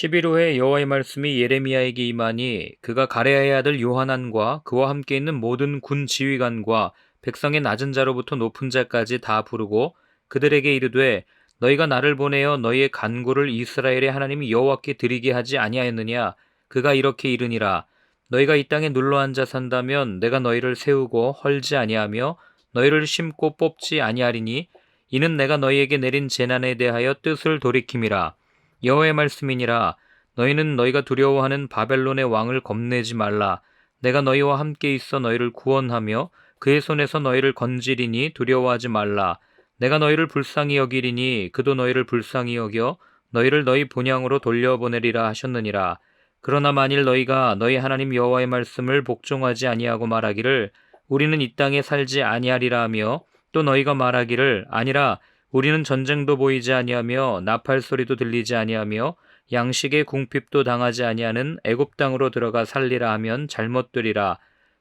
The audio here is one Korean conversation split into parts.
10일 후에 여호와의 말씀이 예레미야에게 임하니 그가 가레야의 아들 요하난과 그와 함께 있는 모든 군 지휘관과 백성의 낮은 자로부터 높은 자까지 다 부르고 그들에게 이르되 너희가 나를 보내어 너희의 간구를 이스라엘의 하나님 여호와께 드리게 하지 아니하였느냐. 그가 이렇게 이르니라. 너희가 이 땅에 눌러 앉아 산다면 내가 너희를 세우고 헐지 아니하며 너희를 심고 뽑지 아니하리니 이는 내가 너희에게 내린 재난에 대하여 뜻을 돌이킴이라. 여호와의 말씀이니라. 너희는 너희가 두려워하는 바벨론의 왕을 겁내지 말라. 내가 너희와 함께 있어 너희를 구원하며 그의 손에서 너희를 건지리니 두려워하지 말라. 내가 너희를 불쌍히 여기리니 그도 너희를 불쌍히 여겨 너희를 너희 본향으로 돌려보내리라 하셨느니라. 그러나 만일 너희가 너희 하나님 여호와의 말씀을 복종하지 아니하고 말하기를 우리는 이 땅에 살지 아니하리라 하며 또 너희가 말하기를 아니라 우리는 전쟁도 보이지 아니하며 나팔 소리도 들리지 아니하며 양식의 궁핍도 당하지 아니하는 애굽 땅으로 들어가 살리라 하면 잘못되리라.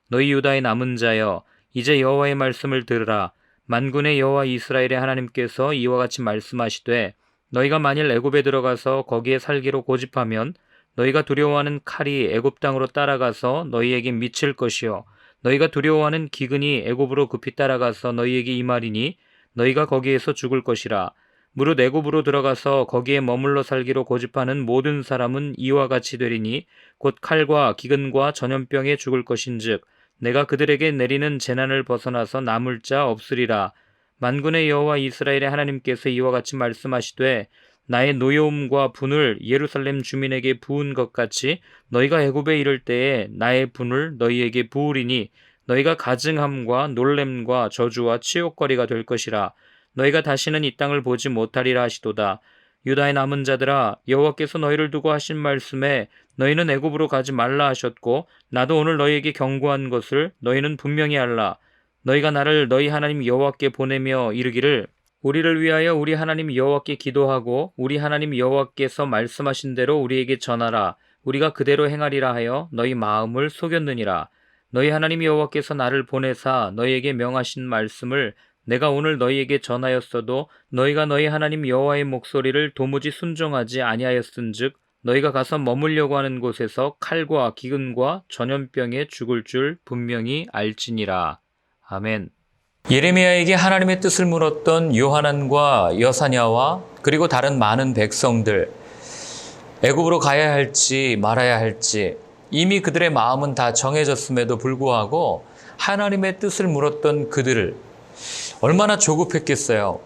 너희 유다의 남은 자여 이제 여호와의 말씀을 들으라. 만군의 여호와 이스라엘의 하나님께서 이와 같이 말씀하시되 너희가 만일 애굽에 들어가서 거기에 살기로 고집하면 너희가 두려워하는 칼이 애굽 땅으로 따라가서 너희에게 미칠 것이요 너희가 두려워하는 기근이 애굽으로 급히 따라가서 너희에게 임하리니 너희가 거기에서 죽을 것이라. 무릇 애굽으로 들어가서 거기에 머물러 살기로 고집하는 모든 사람은 이와 같이 되리니 곧 칼과 기근과 전염병에 죽을 것인즉 내가 그들에게 내리는 재난을 벗어나서 남을 자 없으리라. 만군의 여호와 이스라엘의 하나님께서 이와 같이 말씀하시되 나의 노여움과 분을 예루살렘 주민에게 부은 것 같이 너희가 애굽에 이를 때에 나의 분을 너희에게 부으리니 너희가 가증함과 놀램과 저주와 치욕거리가 될 것이라. 너희가 다시는 이 땅을 보지 못하리라 하시도다. 유다의 남은 자들아, 여호와께서 너희를 두고 하신 말씀에 너희는 애굽으로 가지 말라 하셨고 나도 오늘 너희에게 경고한 것을 너희는 분명히 알라. 너희가 나를 너희 하나님 여호와께 보내며 이르기를 우리를 위하여 우리 하나님 여호와께 기도하고 우리 하나님 여호와께서 말씀하신 대로 우리에게 전하라. 우리가 그대로 행하리라 하여 너희 마음을 속였느니라. 너희 하나님 여호와께서 나를 보내사 너희에게 명하신 말씀을 내가 오늘 너희에게 전하였어도 너희가 너희 하나님 여호와의 목소리를 도무지 순종하지 아니하였은즉 너희가 가서 머물려고 하는 곳에서 칼과 기근과 전염병에 죽을 줄 분명히 알지니라. 아멘. 예레미야에게 하나님의 뜻을 물었던 요하난과 여사냐와 그리고 다른 많은 백성들, 애굽으로 가야 할지 말아야 할지 이미 그들의 마음은 다 정해졌음에도 불구하고 하나님의 뜻을 물었던 그들을 얼마나 조급했겠어요.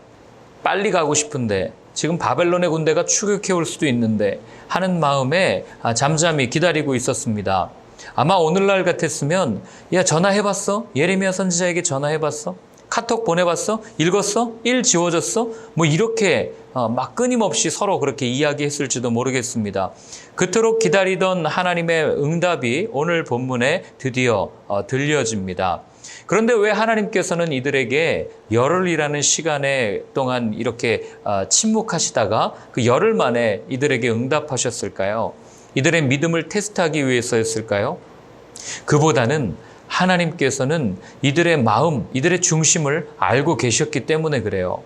빨리 가고 싶은데 지금 바벨론의 군대가 추격해 올 수도 있는데 하는 마음에 잠잠히 기다리고 있었습니다. 아마 오늘날 같았으면 야 전화해봤어? 예레미야 선지자에게 전화해봤어? 카톡 보내봤어? 읽었어? 일 지워졌어? 뭐 이렇게 막 끊임없이 서로 그렇게 이야기했을지도 모르겠습니다. 그토록 기다리던 하나님의 응답이 오늘 본문에 드디어 들려집니다. 그런데 왜 하나님께서는 이들에게 열흘이라는 시간에 동안 이렇게 침묵하시다가 그 열흘 만에 이들에게 응답하셨을까요? 이들의 믿음을 테스트하기 위해서였을까요? 그보다는 하나님께서는 이들의 마음, 이들의 중심을 알고 계셨기 때문에 그래요.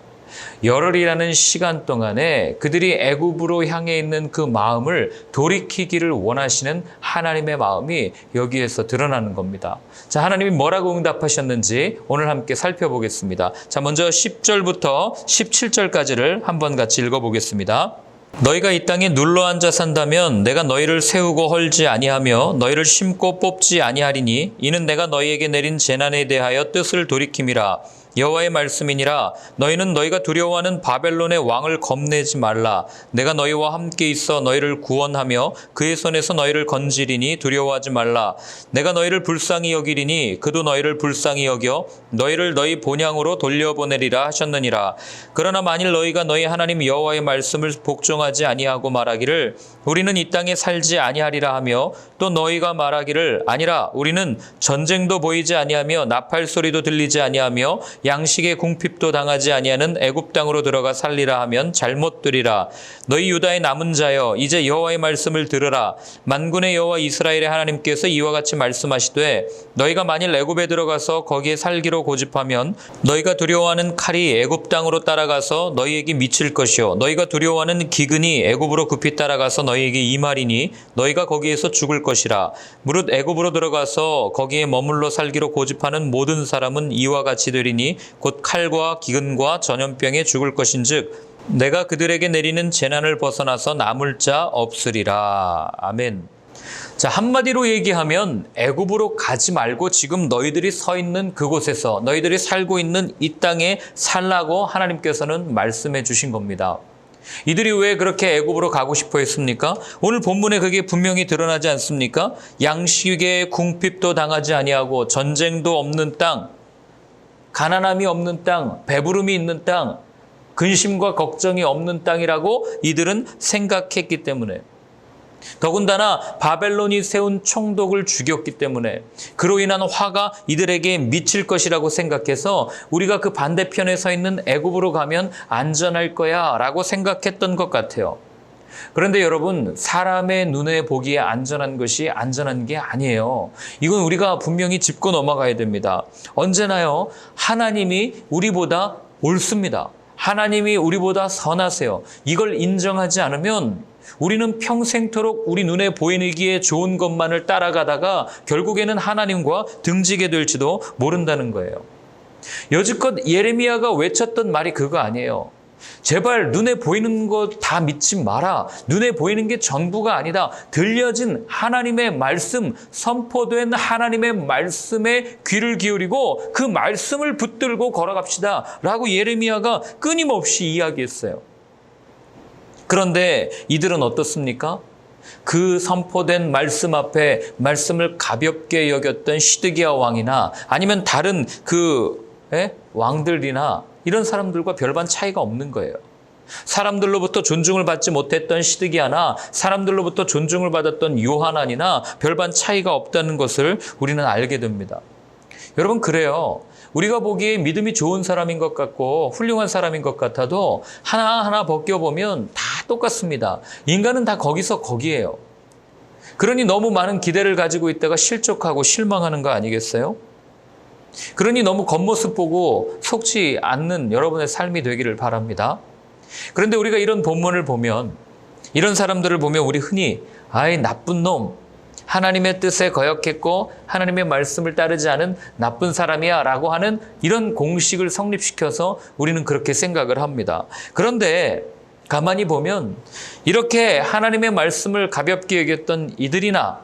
열흘이라는 시간 동안에 그들이 애굽으로 향해 있는 그 마음을 돌이키기를 원하시는 하나님의 마음이 여기에서 드러나는 겁니다. 자, 하나님이 뭐라고 응답하셨는지 오늘 함께 살펴보겠습니다. 자, 먼저 10절부터 17절까지를 한번 같이 읽어보겠습니다. 너희가 이 땅에 눌러 앉아 산다면 내가 너희를 세우고 헐지 아니하며 너희를 심고 뽑지 아니하리니 이는 내가 너희에게 내린 재난에 대하여 뜻을 돌이킴이라. 여호와의 말씀이니라. 너희는 너희가 두려워하는 바벨론의 왕을 겁내지 말라. 내가 너희와 함께 있어 너희를 구원하며 그의 손에서 너희를 건지리니 두려워하지 말라. 내가 너희를 불쌍히 여기리니 그도 너희를 불쌍히 여겨 너희를 너희 본향으로 돌려보내리라 하셨느니라. 그러나 만일 너희가 너희 하나님 여호와의 말씀을 복종하지 아니하고 말하기를 우리는 이 땅에 살지 아니하리라 하며 또 너희가 말하기를 아니라 우리는 전쟁도 보이지 아니하며 나팔 소리도 들리지 아니하며 양식의 궁핍도 당하지 아니하는 애굽 땅으로 들어가 살리라 하면 잘못 되리라. 너희 유다의 남은 자여 이제 여호와의 말씀을 들으라. 만군의 여호와 이스라엘의 하나님께서 이와 같이 말씀하시되 너희가 만일 애굽에 들어가서 거기에 살기로 고집하면 너희가 두려워하는 칼이 애굽 땅으로 따라가서 너희에게 미칠 것이요 너희가 두려워하는 기근이 애굽으로 급히 따라가서 너희에게 임하리니 너희가 거기에서 죽을 것이라. 무릇 애굽으로 들어가서 거기에 머물러 살기로 고집하는 모든 사람은 이와 같이 되리니 곧 칼과 기근과 전염병에 죽을 것인즉 내가 그들에게 내리는 재난을 벗어나서 남을 자 없으리라. 아멘. 자, 한마디로 얘기하면 애굽으로 가지 말고 지금 너희들이 서 있는 그곳에서 너희들이 살고 있는 이 땅에 살라고 하나님께서는 말씀해 주신 겁니다. 이들이 왜 그렇게 애굽으로 가고 싶어 했습니까? 오늘 본문에 그게 분명히 드러나지 않습니까? 양식의 궁핍도 당하지 아니하고 전쟁도 없는 땅, 가난함이 없는 땅, 배부름이 있는 땅, 근심과 걱정이 없는 땅이라고 이들은 생각했기 때문에, 더군다나 바벨론이 세운 총독을 죽였기 때문에 그로 인한 화가 이들에게 미칠 것이라고 생각해서 우리가 그 반대편에 서 있는 애굽으로 가면 안전할 거야 라고 생각했던 것 같아요. 그런데 여러분, 사람의 눈에 보기에 안전한 것이 안전한 게 아니에요. 이건 우리가 분명히 짚고 넘어가야 됩니다. 언제나요, 하나님이 우리보다 옳습니다. 하나님이 우리보다 선하세요. 이걸 인정하지 않으면 우리는 평생토록 우리 눈에 보이기에 좋은 것만을 따라가다가 결국에는 하나님과 등지게 될지도 모른다는 거예요. 여지껏 예레미야가 외쳤던 말이 그거 아니에요. 제발 눈에 보이는 거 다 믿지 마라. 눈에 보이는 게 전부가 아니다. 들려진 하나님의 말씀, 선포된 하나님의 말씀에 귀를 기울이고 그 말씀을 붙들고 걸어갑시다 라고 예레미야가 끊임없이 이야기했어요. 그런데 이들은 어떻습니까? 그 선포된 말씀 앞에 말씀을 가볍게 여겼던 시드기야 왕이나 아니면 다른 왕들이나 이런 사람들과 별반 차이가 없는 거예요. 사람들로부터 존중을 받지 못했던 시드기야나 사람들로부터 존중을 받았던 요하난이나 별반 차이가 없다는 것을 우리는 알게 됩니다. 여러분, 그래요. 우리가 보기에 믿음이 좋은 사람인 것 같고 훌륭한 사람인 것 같아도 하나하나 벗겨보면 다 똑같습니다. 인간은 다 거기서 거기에요. 그러니 너무 많은 기대를 가지고 있다가 실족하고 실망하는 거 아니겠어요? 그러니 너무 겉모습 보고 속지 않는 여러분의 삶이 되기를 바랍니다. 그런데 우리가 이런 본문을 보면, 이런 사람들을 보면 우리 흔히 아이 나쁜 놈, 하나님의 뜻에 거역했고 하나님의 말씀을 따르지 않은 나쁜 사람이야 라고 하는 이런 공식을 성립시켜서 우리는 그렇게 생각을 합니다. 그런데 가만히 보면 이렇게 하나님의 말씀을 가볍게 여겼던 이들이나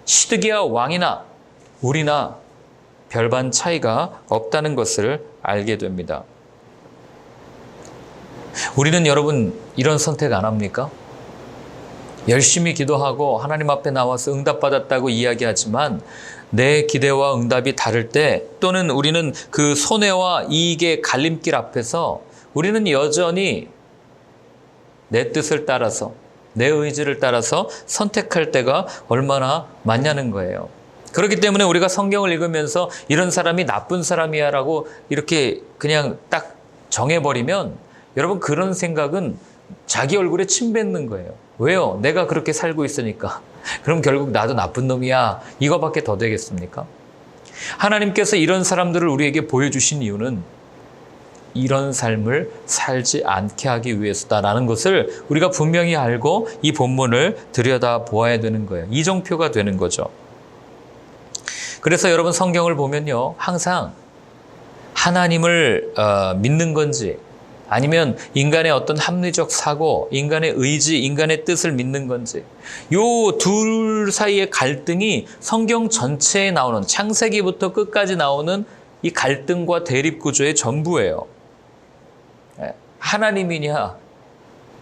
시드기야 왕이나 우리나 별반 차이가 없다는 것을 알게 됩니다. 우리는 여러분 이런 선택 안 합니까? 열심히 기도하고 하나님 앞에 나와서 응답받았다고 이야기하지만 내 기대와 응답이 다를 때, 또는 우리는 그 손해와 이익의 갈림길 앞에서 우리는 여전히 내 뜻을 따라서 내 의지를 따라서 선택할 때가 얼마나 많냐는 거예요. 그렇기 때문에 우리가 성경을 읽으면서 이런 사람이 나쁜 사람이야 라고 이렇게 그냥 딱 정해버리면 여러분, 그런 생각은 자기 얼굴에 침 뱉는 거예요. 왜요? 내가 그렇게 살고 있으니까. 그럼 결국 나도 나쁜 놈이야. 이거밖에 더 되겠습니까? 하나님께서 이런 사람들을 우리에게 보여주신 이유는 이런 삶을 살지 않게 하기 위해서다라는 것을 우리가 분명히 알고 이 본문을 들여다보아야 되는 거예요. 이정표가 되는 거죠. 그래서 여러분, 성경을 보면요, 항상 하나님을 믿는 건지 아니면 인간의 어떤 합리적 사고, 인간의 의지, 인간의 뜻을 믿는 건지, 요 둘 사이의 갈등이 성경 전체에 나오는, 창세기부터 끝까지 나오는 이 갈등과 대립 구조의 전부예요. 하나님이냐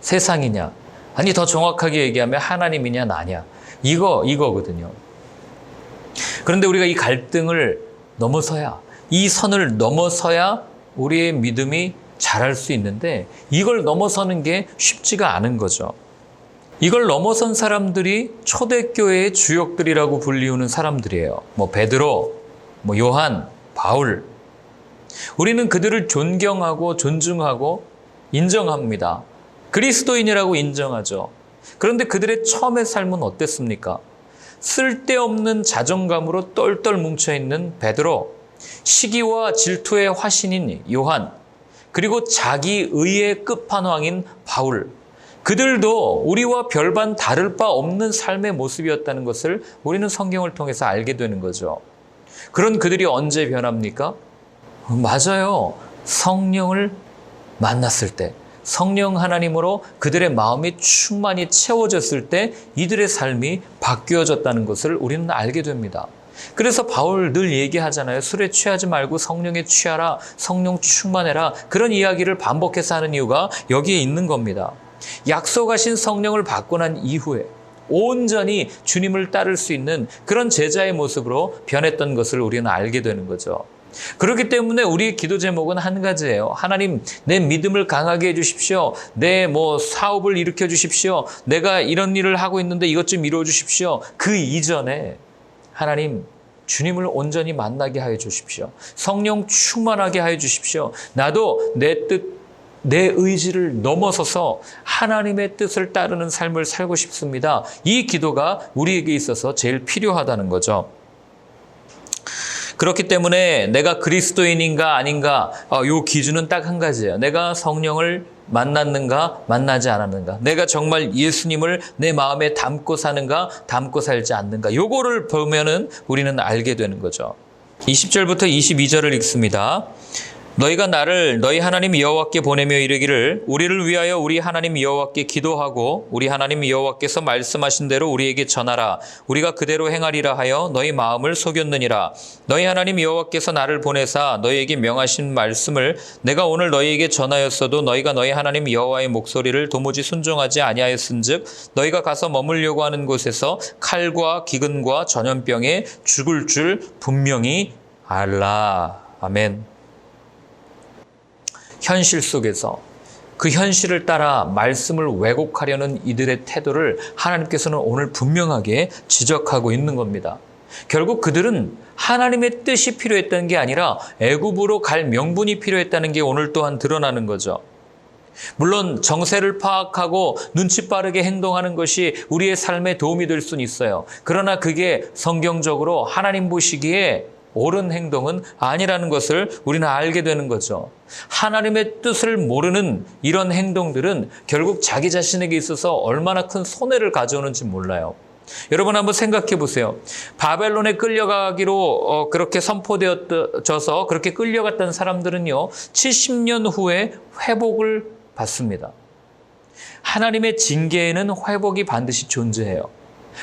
세상이냐, 아니 더 정확하게 얘기하면 하나님이냐 나냐, 이거거든요. 그런데 우리가 이 갈등을 넘어서야, 이 선을 넘어서야 우리의 믿음이 자랄 수 있는데, 이걸 넘어서는 게 쉽지가 않은 거죠. 이걸 넘어선 사람들이 초대교회의 주역들이라고 불리우는 사람들이에요. 베드로, 요한, 바울, 우리는 그들을 존경하고 존중하고 인정합니다. 그리스도인이라고 인정하죠. 그런데 그들의 처음의 삶은 어땠습니까? 쓸데없는 자존감으로 똘똘 뭉쳐있는 베드로, 시기와 질투의 화신인 요한, 그리고 자기 의의 끝판왕인 바울, 그들도 우리와 별반 다를 바 없는 삶의 모습이었다는 것을 우리는 성경을 통해서 알게 되는 거죠. 그런 그들이 언제 변합니까? 맞아요. 성령을 만났을 때, 성령 하나님으로 그들의 마음이 충만히 채워졌을 때 이들의 삶이 바뀌어졌다는 것을 우리는 알게 됩니다. 그래서 바울 늘 얘기하잖아요. 술에 취하지 말고 성령에 취하라, 성령 충만해라. 그런 이야기를 반복해서 하는 이유가 여기에 있는 겁니다. 약속하신 성령을 받고 난 이후에 온전히 주님을 따를 수 있는 그런 제자의 모습으로 변했던 것을 우리는 알게 되는 거죠. 그렇기 때문에 우리의 기도 제목은 한 가지예요. 하나님, 내 믿음을 강하게 해주십시오. 내 사업을 일으켜 주십시오. 내가 이런 일을 하고 있는데 이것 좀 이루어 주십시오. 그 이전에 하나님, 주님을 온전히 만나게 하여 주십시오. 성령 충만하게 하여 주십시오. 나도 내 뜻, 내 의지를 넘어서서 하나님의 뜻을 따르는 삶을 살고 싶습니다. 이 기도가 우리에게 있어서 제일 필요하다는 거죠. 그렇기 때문에 내가 그리스도인인가 아닌가, 이 기준은 딱 한 가지예요. 내가 성령을 만났는가 만나지 않았는가, 내가 정말 예수님을 내 마음에 담고 사는가 담고 살지 않는가, 요거를 보면은 우리는 알게 되는 거죠. 20절부터 22절을 읽습니다. 너희가 나를 너희 하나님 여호와께 보내며 이르기를 우리를 위하여 우리 하나님 여호와께 기도하고 우리 하나님 여호와께서 말씀하신 대로 우리에게 전하라. 우리가 그대로 행하리라 하여 너희 마음을 속였느니라. 너희 하나님 여호와께서 나를 보내사 너희에게 명하신 말씀을 내가 오늘 너희에게 전하였어도 너희가 너희 하나님 여호와의 목소리를 도무지 순종하지 아니하였은즉 너희가 가서 머물려고 하는 곳에서 칼과 기근과 전염병에 죽을 줄 분명히 알라. 아멘. 현실 속에서 그 현실을 따라 말씀을 왜곡하려는 이들의 태도를 하나님께서는 오늘 분명하게 지적하고 있는 겁니다. 결국 그들은 하나님의 뜻이 필요했던 게 아니라 애굽으로 갈 명분이 필요했다는 게 오늘 또한 드러나는 거죠. 물론 정세를 파악하고 눈치 빠르게 행동하는 것이 우리의 삶에 도움이 될 수는 있어요. 그러나 그게 성경적으로 하나님 보시기에 옳은 행동은 아니라는 것을 우리는 알게 되는 거죠. 하나님의 뜻을 모르는 이런 행동들은 결국 자기 자신에게 있어서 얼마나 큰 손해를 가져오는지 몰라요. 여러분 한번 생각해 보세요. 바벨론에 끌려가기로 그렇게 선포되어져서 그렇게 끌려갔던 사람들은요, 70년 후에 회복을 받습니다. 하나님의 징계에는 회복이 반드시 존재해요.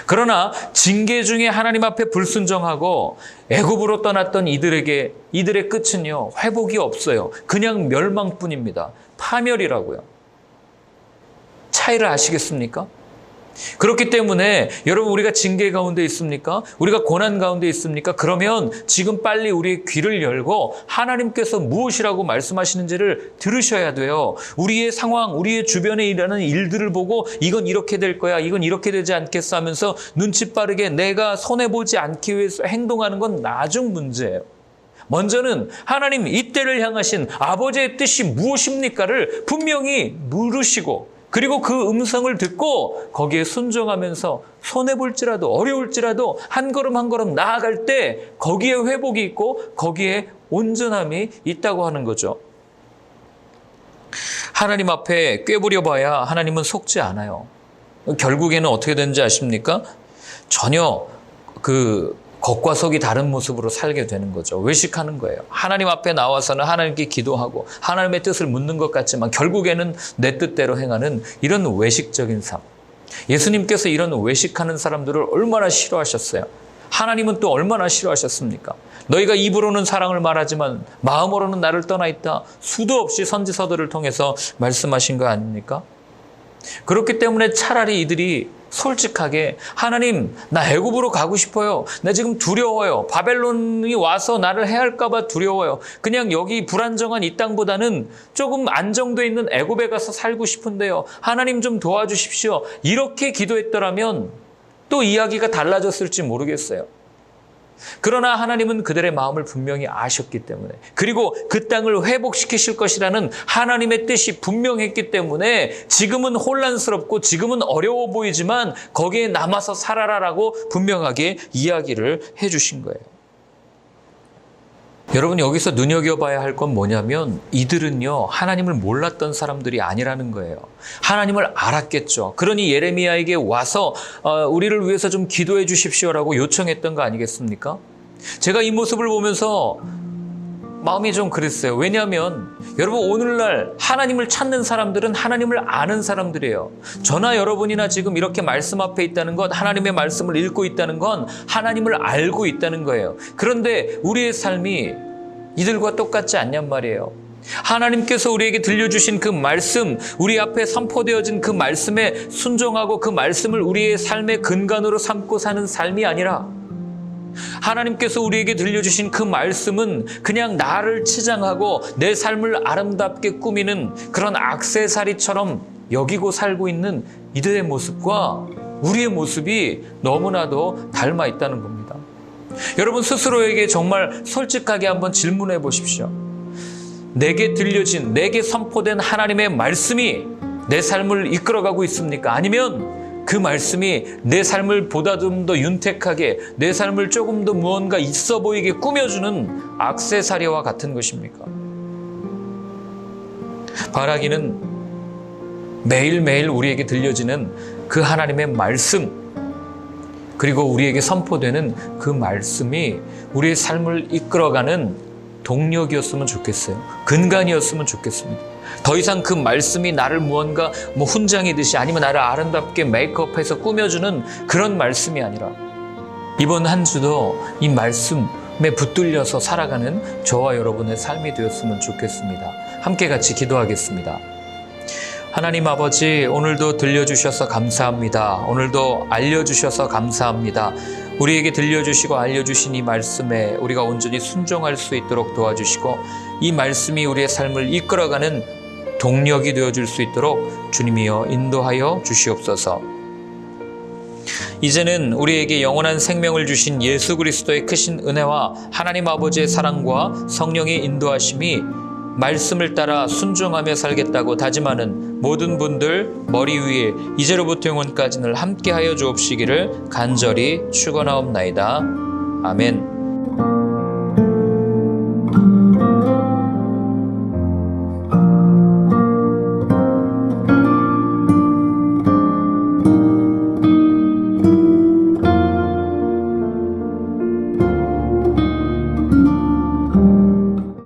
그러나 징계 중에 하나님 앞에 불순종하고 애굽으로 떠났던 이들의 끝은요, 회복이 없어요. 그냥 멸망뿐입니다. 파멸이라고요. 차이를 아시겠습니까? 그렇기 때문에 여러분, 우리가 징계 가운데 있습니까? 우리가 고난 가운데 있습니까? 그러면 지금 빨리 우리의 귀를 열고 하나님께서 무엇이라고 말씀하시는지를 들으셔야 돼요. 우리의 상황, 우리의 주변에 일어나는 일들을 보고 이건 이렇게 될 거야, 이건 이렇게 되지 않겠어 하면서 눈치 빠르게 내가 손해보지 않기 위해서 행동하는 건 나중 문제예요. 먼저는 하나님 이때를 향하신 아버지의 뜻이 무엇입니까를 분명히 물으시고, 그리고 그 음성을 듣고 거기에 순종하면서 손해볼지라도 어려울지라도 한 걸음 한 걸음 나아갈 때 거기에 회복이 있고 거기에 온전함이 있다고 하는 거죠. 하나님 앞에 꾀부려봐야 하나님은 속지 않아요. 결국에는 어떻게 되는지 아십니까? 전혀 겉과 속이 다른 모습으로 살게 되는 거죠. 외식하는 거예요. 하나님 앞에 나와서는 하나님께 기도하고 하나님의 뜻을 묻는 것 같지만 결국에는 내 뜻대로 행하는 이런 외식적인 삶. 예수님께서 이런 외식하는 사람들을 얼마나 싫어하셨어요. 하나님은 또 얼마나 싫어하셨습니까? 너희가 입으로는 사랑을 말하지만 마음으로는 나를 떠나 있다. 수도 없이 선지서들을 통해서 말씀하신 거 아닙니까? 그렇기 때문에 차라리 이들이 솔직하게 하나님, 나 애굽으로 가고 싶어요. 나 지금 두려워요. 바벨론이 와서 나를 해할까 봐 두려워요. 그냥 여기 불안정한 이 땅보다는 조금 안정돼 있는 애굽에 가서 살고 싶은데요. 하나님 좀 도와주십시오. 이렇게 기도했더라면 또 이야기가 달라졌을지 모르겠어요. 그러나 하나님은 그들의 마음을 분명히 아셨기 때문에, 그리고 그 땅을 회복시키실 것이라는 하나님의 뜻이 분명했기 때문에 지금은 혼란스럽고 지금은 어려워 보이지만 거기에 남아서 살아라라고 분명하게 이야기를 해주신 거예요. 여러분, 여기서 눈여겨봐야 할 건 뭐냐면 이들은요, 하나님을 몰랐던 사람들이 아니라는 거예요. 하나님을 알았겠죠. 그러니 예레미야에게 와서 우리를 위해서 좀 기도해 주십시오라고 요청했던 거 아니겠습니까? 제가 이 모습을 보면서 마음이 좀 그랬어요. 왜냐하면 여러분, 오늘날 하나님을 찾는 사람들은 하나님을 아는 사람들이에요. 저나 여러분이나 지금 이렇게 말씀 앞에 있다는 것, 하나님의 말씀을 읽고 있다는 건 하나님을 알고 있다는 거예요. 그런데 우리의 삶이 이들과 똑같지 않냔 말이에요. 하나님께서 우리에게 들려주신 그 말씀, 우리 앞에 선포되어진 그 말씀에 순종하고 그 말씀을 우리의 삶의 근간으로 삼고 사는 삶이 아니라, 하나님께서 우리에게 들려주신 그 말씀은 그냥 나를 치장하고 내 삶을 아름답게 꾸미는 그런 액세서리처럼 여기고 살고 있는 이들의 모습과 우리의 모습이 너무나도 닮아 있다는 겁니다. 여러분, 스스로에게 정말 솔직하게 한번 질문해 보십시오. 내게 들려진, 내게 선포된 하나님의 말씀이 내 삶을 이끌어가고 있습니까? 아니면 그 말씀이 내 삶을 보다 좀 더 윤택하게, 내 삶을 조금 더 무언가 있어 보이게 꾸며주는 액세서리와 같은 것입니까? 바라기는 매일매일 우리에게 들려지는 그 하나님의 말씀, 그리고 우리에게 선포되는 그 말씀이 우리의 삶을 이끌어가는 동력이었으면 좋겠어요. 근간이었으면 좋겠습니다. 더 이상 그 말씀이 나를 무언가 훈장이듯이 아니면 나를 아름답게 메이크업해서 꾸며주는 그런 말씀이 아니라, 이번 한 주도 이 말씀에 붙들려서 살아가는 저와 여러분의 삶이 되었으면 좋겠습니다. 함께 같이 기도하겠습니다. 하나님 아버지, 오늘도 들려주셔서 감사합니다. 오늘도 알려주셔서 감사합니다. 우리에게 들려주시고 알려주신 이 말씀에 우리가 온전히 순종할 수 있도록 도와주시고, 이 말씀이 우리의 삶을 이끌어가는 동력이 되어줄 수 있도록 주님이여 인도하여 주시옵소서. 이제는 우리에게 영원한 생명을 주신 예수 그리스도의 크신 은혜와 하나님 아버지의 사랑과 성령의 인도하심이 말씀을 따라 순종하며 살겠다고 다짐하는 모든 분들 머리 위에 이제로부터 영원까지는 함께하여 주옵시기를 간절히 축원하옵나이다. 아멘.